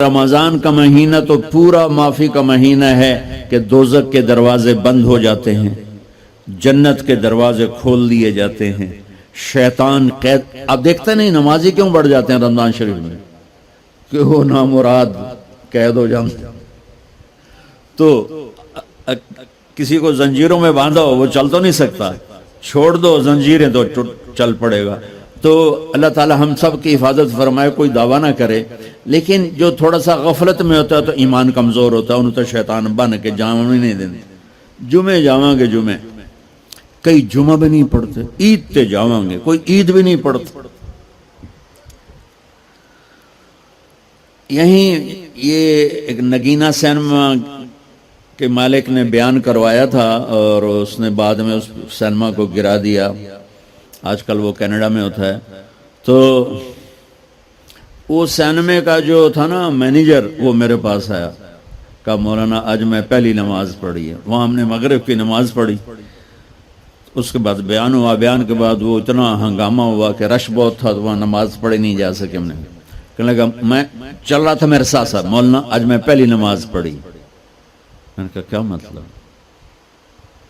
رمضان کا مہینہ تو پورا معافی کا مہینہ ہے کہ دوزخ کے دروازے بند ہو جاتے ہیں، جنت کے دروازے کھول دیے جاتے ہیں، شیطان قید. آپ دیکھتے نہیں نمازی کیوں بڑھ جاتے ہیں رمضان شریف میں؟ کہ وہ نامراد قید ہو جاتے. تو کسی کو زنجیروں میں باندھا ہو وہ چل تو نہیں سکتا، چھوڑ دو زنجیریں تو چل پڑے گا. تو اللہ تعالی ہم سب کی حفاظت فرمائے. کوئی دعویٰ نہ کرے، لیکن جو تھوڑا سا غفلت میں ہوتا ہے تو ایمان کمزور ہوتا ہے، انہوں تو شیطان بن کے جامع نہیں دینے. جمعے جاواں گے، جمعے کئی جمعہ بھی نہیں پڑھتے، عید تے جاواں گے کوئی عید بھی نہیں پڑھتے. یہیں یہ ایک نگینہ سینما کے مالک نے بیان کروایا تھا اور اس نے بعد میں اس سینما کو گرا دیا. آج کل وہ کینیڈا میں ہوتا ہے. تو وہ سینمے کا جو تھا نا مینیجر، وہ میرے پاس آیا، کہا مولانا آج میں پہلی نماز پڑھی ہے. وہاں ہم نے مغرب کی نماز پڑھی، اس کے بعد بیان ہوا. بیان کے بعد وہ اتنا ہنگامہ ہوا کہ رش بہت تھا تو وہاں نماز پڑھی نہیں جا سکے. ہم نے کہنے لگا، میں چل رہا تھا میرے ساتھ ساتھ، مولانا آج میں پہلی نماز پڑھی. میں نے کہا کیا مطلب؟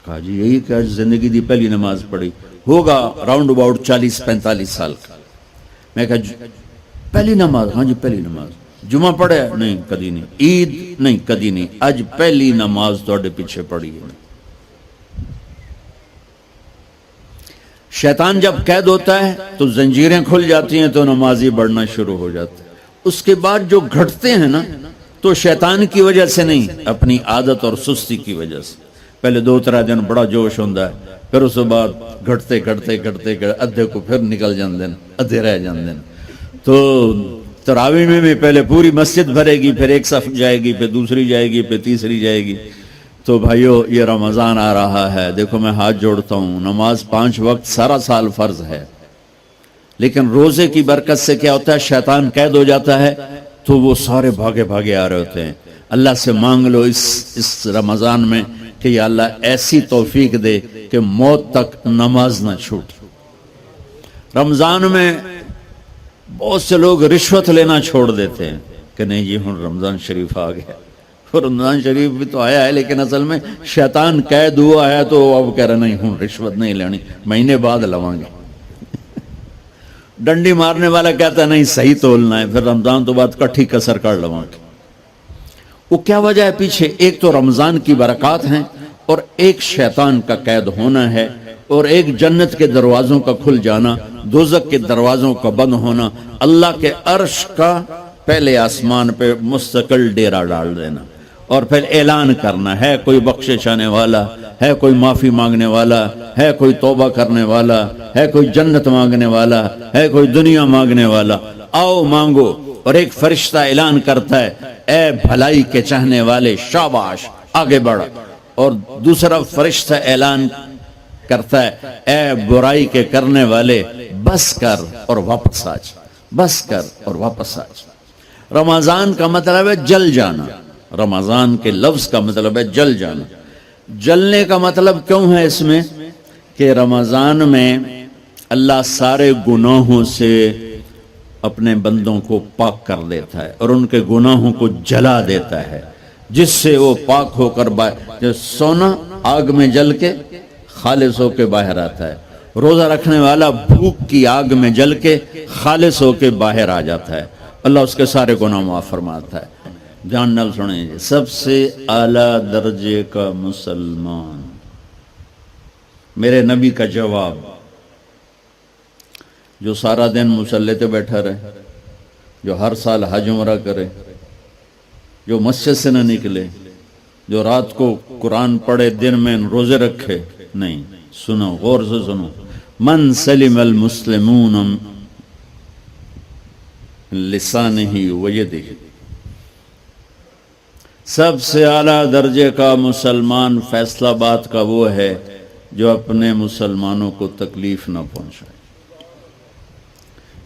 کہا جی یہی کہ آج زندگی دی پہلی نماز پڑھی. ہوگا راؤنڈ اباؤٹ 40-45 سال کا. میں کہا پہلی نماز؟ ہاں جی پہلی نماز. جمعہ پڑھے؟ نہیں کدی نہیں. عید؟ نہیں کدی نہیں. آج پہلی نماز توڑے پیچھے پڑھی ہے. شیطان جب قید ہوتا ہے تو زنجیریں کھل جاتی ہیں تو نمازی بڑھنا شروع ہو جاتے ہیں. اس کے بعد جو گھٹتے ہیں نا تو شیطان کی وجہ سے نہیں، اپنی عادت اور سستی کی وجہ سے. پہلے 2-3 دن بڑا جوش ہوتا ہے، پھر اس کے بعد گھٹتے ادھے کو پھر نکل جاندے ہیں، ادھے رہ جاندے ہیں. تو تراویح میں بھی پہلے پوری مسجد بھرے گی، پھر ایک صف جائے گی، پھر دوسری جائے گی، پھر تیسری جائے گی. تو بھائیو یہ رمضان آ رہا ہے، دیکھو میں ہاتھ جوڑتا ہوں. نماز 5 وقت سارا سال فرض ہے، لیکن روزے کی برکت سے کیا ہوتا ہے؟ شیطان قید ہو جاتا ہے تو وہ سارے بھاگے آ رہے ہوتے ہیں. اللہ سے مانگ لو اس رمضان میں کہ یا اللہ ایسی توفیق دے کہ موت تک نماز نہ چھوٹ. رمضان میں بہت سے لوگ رشوت لینا چھوڑ دیتے ہیں کہ نہیں جی ہن رمضان شریف آ گیا. رمضان شریف بھی تو آیا ہے، لیکن اصل میں شیطان قید ہوا ہے تو اب کہہ رہے نہیں ہن رشوت نہیں لینی، مہینے بعد لواں گے. ڈنڈی مارنے والا کہتا ہے نہیں صحیح تولنا ہے، پھر رمضان تو بعد کٹھی کسر کر لواں گے. وہ کیا وجہ ہے پیچھے؟ ایک تو رمضان کی برکات ہیں، اور ایک شیطان کا قید ہونا ہے، اور ایک جنت کے دروازوں کا کھل جانا، دوزخ کے دروازوں کا بند ہونا، اللہ کے عرش کا پہلے آسمان پہ مستقل ڈیرا ڈال دینا، اور پھر اعلان کرنا ہے کوئی بخشش آنے والا ہے، کوئی معافی مانگنے والا ہے، کوئی توبہ کرنے والا ہے، کوئی جنت مانگنے والا ہے، کوئی دنیا مانگنے والا. آؤ مانگو. اور ایک فرشتہ اعلان کرتا ہے اے بھلائی کے چاہنے والے شاباش آگے بڑھ. اور دوسرا فرشتہ اعلان کرتا ہے اے برائی کے کرنے والے بس کر اور واپس آ جا، بس کر اور واپس آ جا. رمضان کا مطلب ہے جل جانا. رمضان کے لفظ کا مطلب ہے جل جانا. جلنے کا مطلب کیوں ہے اس میں؟ کہ رمضان میں اللہ سارے گناہوں سے اپنے بندوں کو پاک کر دیتا ہے اور ان کے گناہوں کو جلا دیتا ہے، جس سے وہ پاک ہو کر جو سونا آگ میں جل کے خالص ہو کے باہر آتا ہے، روزہ رکھنے والا بھوک کی آگ میں جل کے خالص ہو کے باہر آ جاتا ہے. اللہ اس کے سارے گناہ معاف فرماتا ہے. جان نال سنیں، سب سے اعلیٰ درجے کا مسلمان، میرے نبی کا جواب، جو سارا دن مصلی پہ بیٹھا رہے، جو ہر سال حج عمرہ کرے، جو مسجد سے نہ نکلے، جو رات کو قرآن پڑھے، دن میں روزے رکھے. نہیں، سنو غور سے سنو. من سلم المسلمون لسانہ ویدہ، سب سے اعلیٰ درجے کا مسلمان فیصلہ بات کا وہ ہے جو اپنے مسلمانوں کو تکلیف نہ پہنچائے،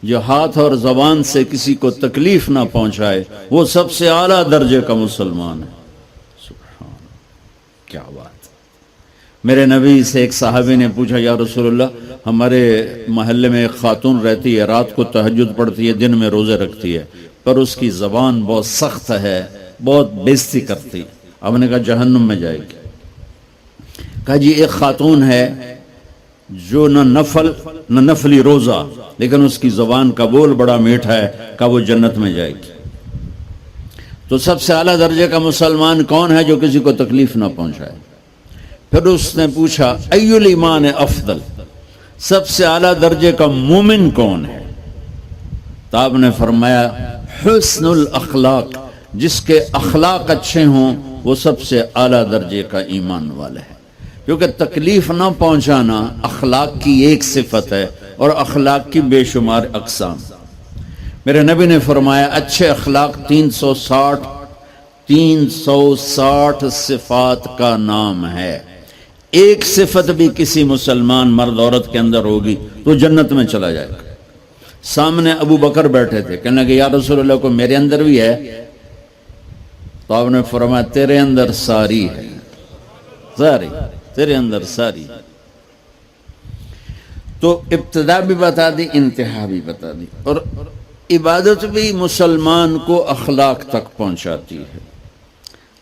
جو ہاتھ اور زبان سے کسی کو تکلیف نہ پہنچائے، وہ سب سے اعلیٰ درجے کا مسلمان ہے. سبحان، کیا بات. میرے نبی سے ایک صحابی نے پوچھا یا رسول اللہ، ہمارے محلے میں ایک خاتون رہتی ہے، رات کو تہجد پڑھتی ہے، دن میں روزے رکھتی ہے، پر اس کی زبان بہت سخت ہے، بہت بےزتی کرتی. آپ نے کہا جہنم میں جائے گی. کہا جی ایک خاتون ہے جو نہ نفلی روزہ، لیکن اس کی زبان کا بول بڑا میٹھا ہے، کہا وہ جنت میں جائے گی. تو سب سے اعلیٰ درجے کا مسلمان کون ہے جو کسی کو تکلیف نہ پہنچائے؟ پھر اس نے پوچھا ای الایمان افضل، سب سے اعلیٰ درجے کا مومن کون ہے؟ تو آپ نے فرمایا حسن الاخلاق، جس کے اخلاق اچھے ہوں وہ سب سے اعلیٰ درجے کا ایمان والا ہے. کیونکہ تکلیف نہ پہنچانا اخلاق کی ایک صفت ہے، اور اخلاق کی بے شمار اقسام. میرے نبی نے فرمایا اچھے اخلاق 360 صفات کا نام ہے. ایک صفت بھی کسی مسلمان مرد عورت کے اندر ہوگی تو جنت میں چلا جائے گا. سامنے ابو بکر بیٹھے تھے، کہنے لگے یا رسول اللہ کو میرے اندر بھی ہے؟ تو آپ نے فرمایا تیرے اندر ساری ہے، ساری تیرے اندر ساری. تو ابتدا بھی بتا دی، انتہا بھی بتا دی. اور عبادت بھی مسلمان کو اخلاق تک پہنچاتی ہے.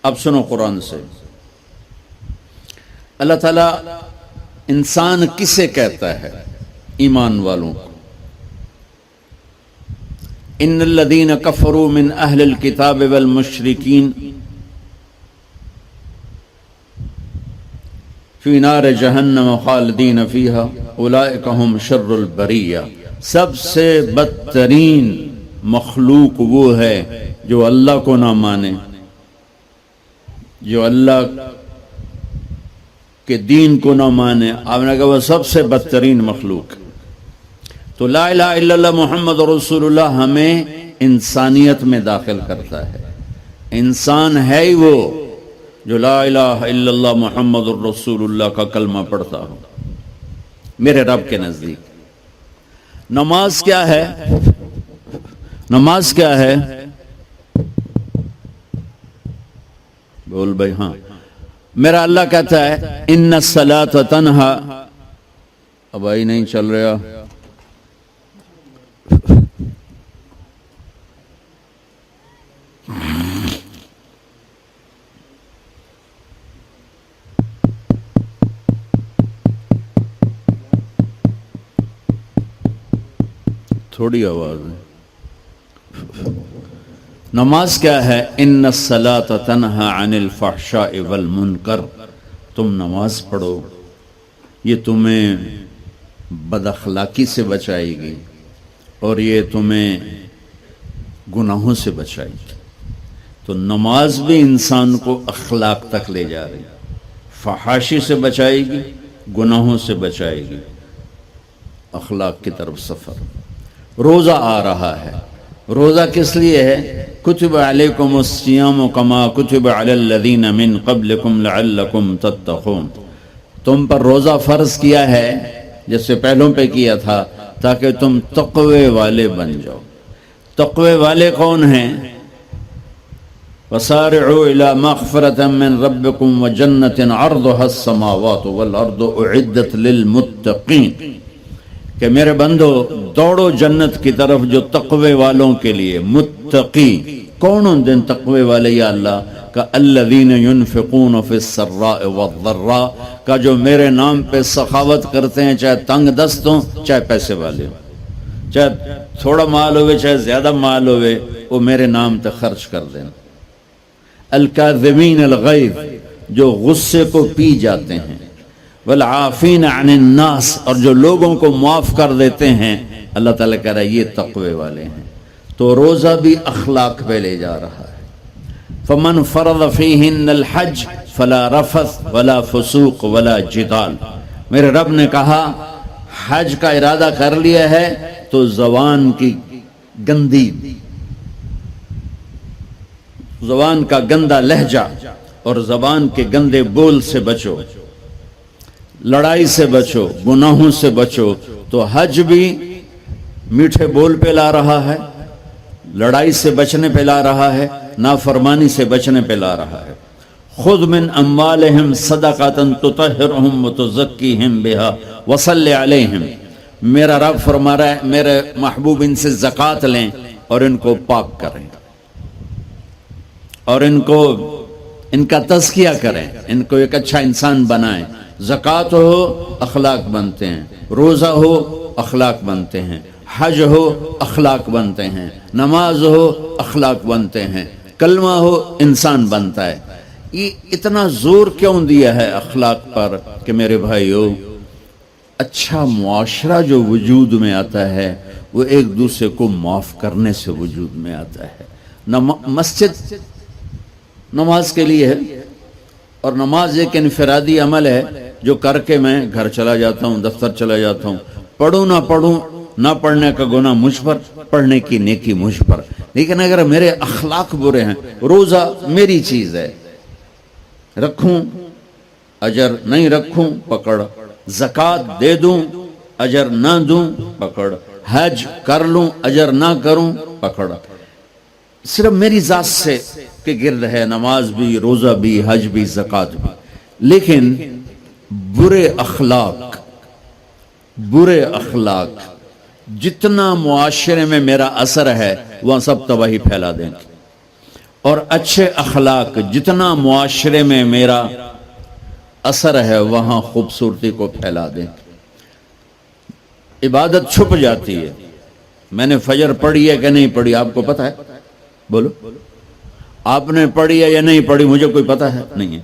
اب سنو قرآن سے، اللہ تعالیٰ انسان کسے کہتا ہے؟ ایمان والوں کو. ان الذین کفروا من اہل الکتاب والمشرکین فی نار جہنم خالدین فیہا اولئک ہم شر البریہ. سب سے بدترین مخلوق وہ ہے جو اللہ کو نہ مانے، جو اللہ کے دین کو نہ مانے. آپ نے کہا وہ سب سے بدترین مخلوق. تو لا الہ الا اللہ محمد رسول اللہ ہمیں انسانیت میں داخل کرتا ہے. انسان ہے ہی وہ جو لا الہ الا اللہ محمد رسول اللہ کا کلمہ پڑھتا ہو. میرے رب کے نزدیک نماز کیا ہے؟ نماز کیا ہے؟ بول بھائی. ہاں، میرا اللہ کہتا ہے ان الصلاۃ تنہا. اب آئی نہیں چل رہا. تھوڑی آواز ہے. نماز کیا ہے؟ ان الصلاۃ تنہا عن الفحشاء والمنکر. تم نماز پڑھو، یہ تمہیں بد اخلاقی سے بچائے گی اور یہ تمہیں گناہوں سے بچائے گی. تو نماز بھی انسان کو اخلاق تک لے جا رہی، فحاشی سے بچائے گی، گناہوں سے بچائے گی، اخلاق کی طرف سفر. روزہ آ رہا ہے. روزہ کس لیے ہے؟ کتب علیکم الصیام کما کتب علی الذین من قبلکم لعلکم تتقون. تم پر روزہ فرض کیا ہے جیسے پہلوں پہ کیا تھا تاکہ تم تقوی والے بن جاؤ. تقوی والے کون ہیں؟ وسارعوا الی مغفرۃ من ربکم وجنۃ عرضها السماوات والارض اعدت للمتقین. کہ میرے بندو دوڑو جنت کی طرف جو تقوی والوں کے لیے. متقی کون ان دن تقوی والے یا اللہ؟ کہ الذین ينفقون فی السراء والضراء، کا جو میرے نام پہ سخاوت کرتے ہیں، چاہے تنگ دست ہوں چاہے پیسے والے ہوں، چاہے تھوڑا مال ہوئے چاہے زیادہ مال ہوئے، وہ میرے نام پہ خرچ کر دیں. الکاظمین الغیظ، جو غصے کو پی جاتے ہیں. والعافین عن الناس، اور جو لوگوں کو معاف کر دیتے ہیں. اللہ تعالیٰ کہہ رہا ہے یہ تقوی والے ہیں. تو روزہ بھی اخلاق پہ لے جا رہا ہے. فمن فرض فیہن الحج فلا رفث ولا فسوق ولا جدال. میرے رب نے کہا حج کا ارادہ کر لیا ہے تو زبان کی گندی، زبان کا گندا لہجہ اور زبان کے گندے بول سے بچو، لڑائی سے بچو، گناہوں سے بچو. تو حج بھی میٹھے بول پہ لا رہا ہے، لڑائی سے بچنے پہ لا رہا ہے، نافرمانی سے بچنے پہ لا رہا ہے. خذ من اموالہم صدقۃ تطہرہم وتزکیہم بہا وصلی علیہم. میرا رب فرما رہا ہے میرے محبوب ان سے زکوٰۃ لیں. اور ان کو پاک کریں اور ان کا تزکیہ کریں، ان کو ایک اچھا انسان بنائیں۔ زکوٰۃ ہو اخلاق بنتے ہیں، روزہ ہو اخلاق بنتے ہیں، حج ہو اخلاق بنتے ہیں، نماز ہو اخلاق بنتے ہیں، کلمہ ہو انسان بنتا ہے۔ یہ اتنا زور کیوں دیا ہے اخلاق پر کہ میرے بھائیو، اچھا معاشرہ جو وجود میں آتا ہے وہ ایک دوسرے کو معاف کرنے سے وجود میں آتا ہے۔ مسجد نماز کے لیے ہے، اور نماز ایک انفرادی عمل ہے جو کر کے میں گھر چلا جاتا ہوں، دفتر چلا جاتا ہوں، پڑھوں نہ پڑھوں، نہ پڑھنے کا گناہ مجھ پر، پڑھنے کی نیکی مجھ پر۔ لیکن اگر میرے اخلاق برے ہیں، روزہ میری چیز ہے، رکھوں اجر، نہیں رکھوں پکڑ، زکوٰۃ دے دوں اجر نہ دوں پکڑ، حج کر لوں اجر نہ کروں پکڑ۔ صرف میری ذات سے کے گرد ہے نماز بھی، روزہ بھی، حج بھی، زکوٰۃ بھی۔ لیکن برے اخلاق جتنا معاشرے میں میرا اثر ہے وہاں سب تباہی پھیلا دیں گے، اور اچھے اخلاق جتنا معاشرے میں میرا اثر ہے وہاں خوبصورتی کو پھیلا دیں گے۔ عبادت چھپ جاتی ہے۔ میں نے فجر پڑھی ہے کہ نہیں پڑھی آپ کو پتہ ہے؟ بولو، آپ نے پڑھی ہے یا نہیں پڑھی مجھے کوئی پتہ ہے نہیں ہے۔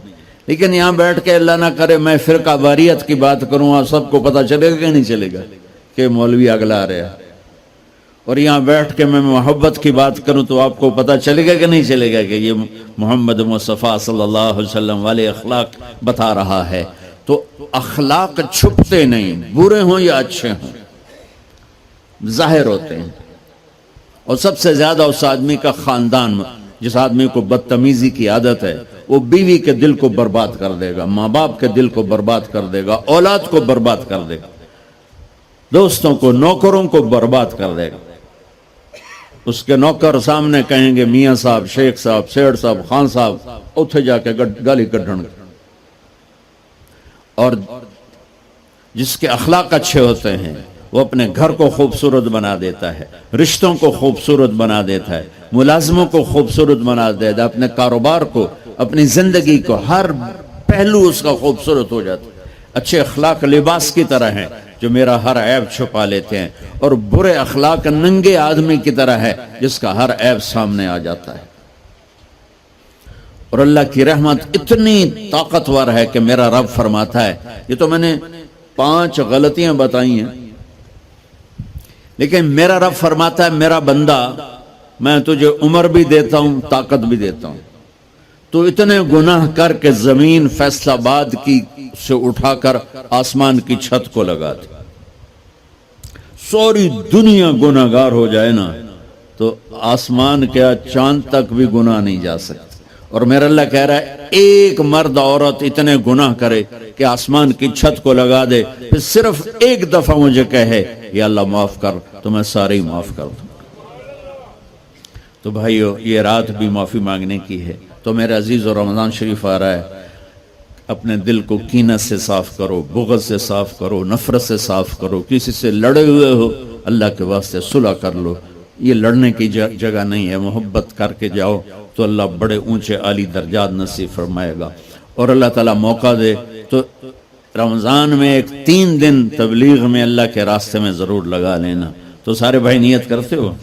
لیکن یہاں بیٹھ کے اللہ نہ کرے میں فرقہ واریت کی بات کروں، آپ سب کو پتہ چلے گا کہ نہیں چلے گا کہ مولوی اگلا رہا ہے؟ اور یہاں بیٹھ کے میں محبت کی بات کروں تو آپ کو پتہ چلے گا کہ نہیں چلے گا کہ یہ محمد مصطفیٰ صلی اللہ علیہ وسلم والے اخلاق بتا رہا ہے؟ تو اخلاق چھپتے نہیں، برے ہوں یا اچھے ہوں، ظاہر ہوتے ہیں۔ اور سب سے زیادہ اس آدمی کا خاندان، جس آدمی کو بدتمیزی کی عادت ہے، وہ بیوی کے دل کو برباد کر دے گا، ماں باپ کے دل کو برباد کر دے گا، اولاد کو برباد کر دے گا، دوستوں کو، نوکروں کو برباد کر دے گا۔ اس کے نوکر سامنے کہیں گے میاں صاحب، شیخ صاحب، سیٹھ صاحب، خان صاحب، اتھے جا کے گالی کڈھن گے۔ اور جس کے اخلاق اچھے ہوتے ہیں وہ اپنے گھر کو خوبصورت بنا دیتا ہے، رشتوں کو خوبصورت بنا دیتا ہے، ملازموں کو خوبصورت بنا دیتا ہے، اپنے کاروبار کو، اپنی زندگی کو، ہر پہلو اس کا خوبصورت ہو جاتا ہے۔ اچھے اخلاق لباس کی طرح ہیں جو میرا ہر عیب چھپا لیتے ہیں، اور برے اخلاق ننگے آدمی کی طرح ہے جس کا ہر عیب سامنے آ جاتا ہے۔ اور اللہ کی رحمت اتنی طاقتور ہے کہ میرا رب فرماتا ہے، یہ تو میں نے 5 غلطیاں بتائی ہیں، لیکن میرا رب فرماتا ہے میرا بندہ میں تجھے عمر بھی دیتا ہوں، طاقت بھی دیتا ہوں، تو اتنے گناہ کر کے زمین فیصل آباد کی سے اٹھا کر آسمان کی چھت کو لگا دے، ساری دنیا گناہ گار ہو جائے نا تو آسمان کیا چاند تک بھی گناہ نہیں جا سکتے۔ اور میرا اللہ کہہ رہا ہے ایک مرد عورت اتنے گناہ کرے کہ آسمان کی چھت کو لگا دے، پھر صرف ایک دفعہ مجھے کہے یا اللہ معاف کر، تو میں سارے ہی معاف کر دوں۔ تو بھائیو یہ رات بھی معافی مانگنے کی ہے۔ تو میرے عزیز، اور رمضان شریف آ رہا ہے، اپنے دل کو کینت سے صاف کرو، بغض سے صاف کرو، نفرت سے صاف کرو، کسی سے لڑے ہوئے ہو اللہ کے واسطے صلح کر لو۔ یہ لڑنے کی جگہ نہیں ہے، محبت کر کے جاؤ تو اللہ بڑے اونچے عالی درجات نصیب فرمائے گا۔ اور اللہ تعالیٰ موقع دے تو رمضان میں ایک 3 دن تبلیغ میں اللہ کے راستے میں ضرور لگا لینا۔ تو سارے بھائی نیت کرتے ہو؟